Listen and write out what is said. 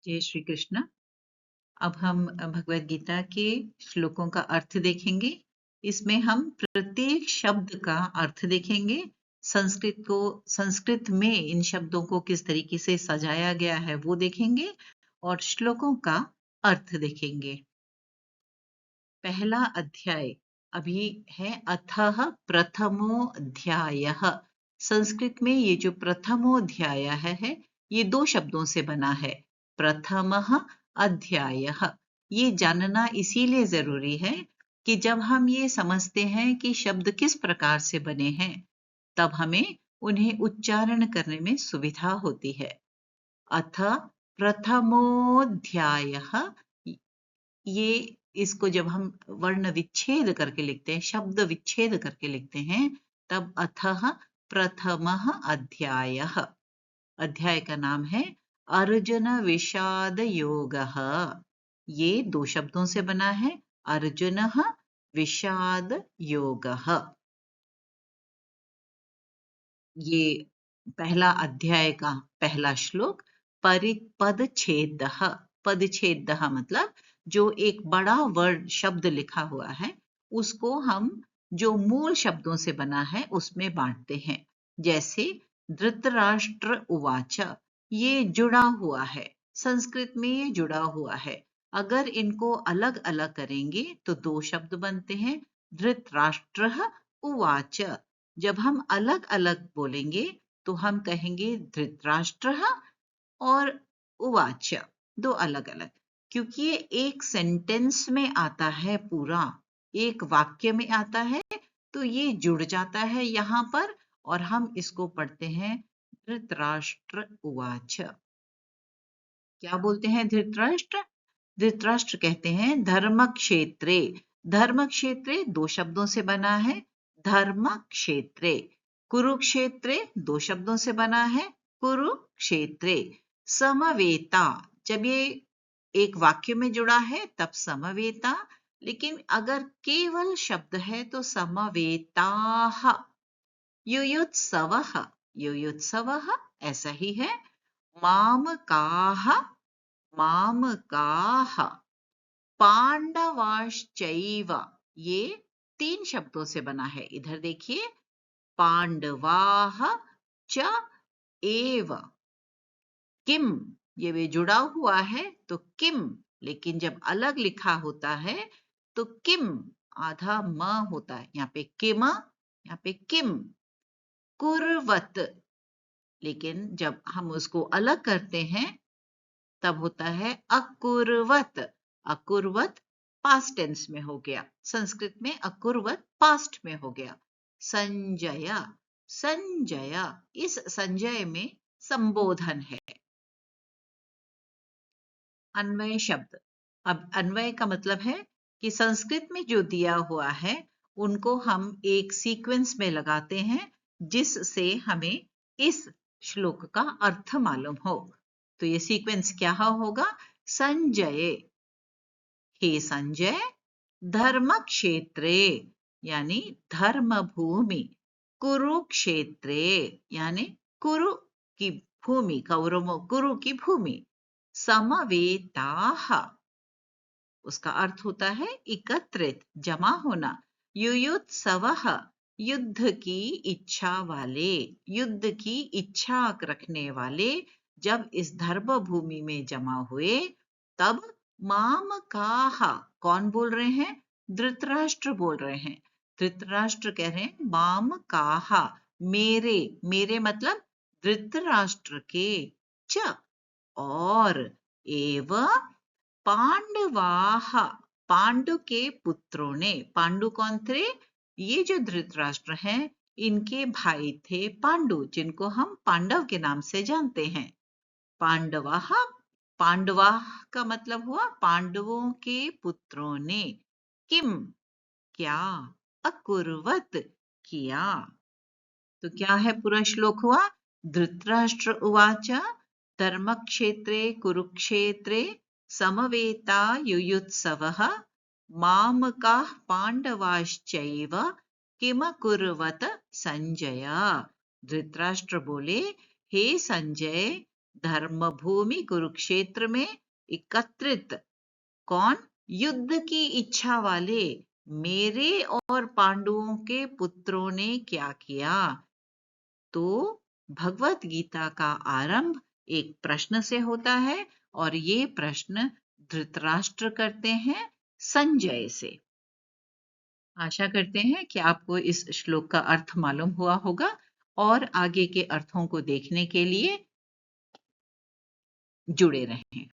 जय श्री कृष्ण। अब हम भगवत गीता के श्लोकों का अर्थ देखेंगे। इसमें हम प्रत्येक शब्द का अर्थ देखेंगे। संस्कृत में इन शब्दों को किस तरीके से सजाया गया है वो देखेंगे और श्लोकों का अर्थ देखेंगे। पहला अध्याय अभी है अथः प्रथमो अध्यायः। संस्कृत में ये जो प्रथमोध्याय है ये दो शब्दों से बना है। प्रथमः अध्यायः। ये जानना इसीलिए जरूरी है कि जब हम ये समझते हैं कि शब्द किस प्रकार से बने हैं तब हमें उन्हें उच्चारण करने में सुविधा होती है। अथ प्रथमोध्यायः, ये इसको जब हम वर्ण विच्छेद करके लिखते हैं, शब्द विच्छेद करके लिखते हैं, तब अथः प्रथमः अध्यायः। अध्याय का नाम है अर्जुन विषाद योगः। ये दो शब्दों से बना है, अर्जुनः विषाद योगः। ये पहला अध्याय का पहला श्लोक परिपदछेदः। पदछेदः मतलब जो एक बड़ा वर्ड शब्द लिखा हुआ है उसको हम जो मूल शब्दों से बना है उसमें बांटते हैं। जैसे धृतराष्ट्र उवाच, ये जुड़ा हुआ है, संस्कृत में ये जुड़ा हुआ है। अगर इनको अलग अलग करेंगे तो दो शब्द बनते हैं, धृतराष्ट्रः उवाच। जब हम अलग अलग बोलेंगे तो हम कहेंगे धृतराष्ट्रः और उवाच, दो अलग अलग, क्योंकि ये एक सेंटेंस में आता है, पूरा एक वाक्य में आता है, तो ये जुड़ जाता है यहाँ पर और हम इसको पढ़ते हैं धृतराष्ट्र उवाच। क्या बोलते हैं धृतराष्ट्र? धृतराष्ट्र कहते हैं धर्म क्षेत्रे। धर्म क्षेत्रे दो शब्दों से बना है, धर्म क्षेत्रे। कुरुक्षेत्रे दो शब्दों से बना है, कुरुक्षेत्रे। समवेता, जब ये एक वाक्य में जुड़ा है तब समवेता, लेकिन अगर केवल शब्द है तो समवेताः। युयुत्सवः, युयुत्सवः ऐसा ही है। मामकाः, मामकाः। पांडवाश्चैव, ये तीन शब्दों से बना है। इधर देखिए, पांडवाः च एव। किम, ये वे जुड़ा हुआ है तो किम, लेकिन जब अलग लिखा होता है तो किम आधा म होता है, यहाँ पे किम, यहाँ पे किम। कुर्वत, लेकिन जब हम उसको अलग करते हैं तब होता है अकुर्वत। अकुर्वत पास्ट टेंस में हो गया, संस्कृत में अकुर्वत पास्ट में हो गया। संजय, संजय, इस संजय में संबोधन है। अन्वय शब्द, अब अन्वय का मतलब है कि संस्कृत में जो दिया हुआ है उनको हम एक सीक्वेंस में लगाते हैं जिससे हमें इस श्लोक का अर्थ मालूम हो। तो ये सीक्वेंस क्या होगा? संजय, हे संजय, धर्म क्षेत्रे यानी धर्म भूमि, कुरुक्षेत्रे यानी कुरु की भूमि, कौरवों कुरु की भूमि, समवेताः, उसका अर्थ होता है एकत्रित, जमा होना। युयुत्सवः, युद्ध की इच्छा वाले, युद्ध की इच्छा रखने वाले जब इस धर्म भूमि में जमा हुए तब मामकाः, कौन बोल रहे हैं? धृतराष्ट्र बोल रहे हैं। धृतराष्ट्र कह रहे हैं मामकाः, मेरे, मेरे मतलब धृतराष्ट्र के, च और, एव पांडवाः, पांडु के पुत्रों ने। पांडु कौन थे? ये जो धृतराष्ट्र हैं इनके भाई थे पांडु, जिनको हम पांडव के नाम से जानते हैं। पांडवाः, पांडवाः का मतलब हुआ पांडवों के पुत्रों ने, किम क्या, अकुर्वत किया। तो क्या है पूरा श्लोक हुआ? धृतराष्ट्र उवाच धर्मक्षेत्रे कुरुक्षेत्रे समवेता युयुत्सवः मामकाः पांडवाश्चैव किमकुर्वत संजय। धृतराष्ट्र बोले, हे संजय, धर्मभूमि कुरुक्षेत्र में एकत्रित कौन? युद्ध की इच्छा वाले मेरे और पांडवों के पुत्रों ने क्या किया? तो भगवत गीता का आरंभ एक प्रश्न से होता है और ये प्रश्न धृतराष्ट्र करते हैं संजय से। आशा करते हैं कि आपको इस श्लोक का अर्थ मालूम हुआ होगा और आगे के अर्थों को देखने के लिए जुड़े रहें।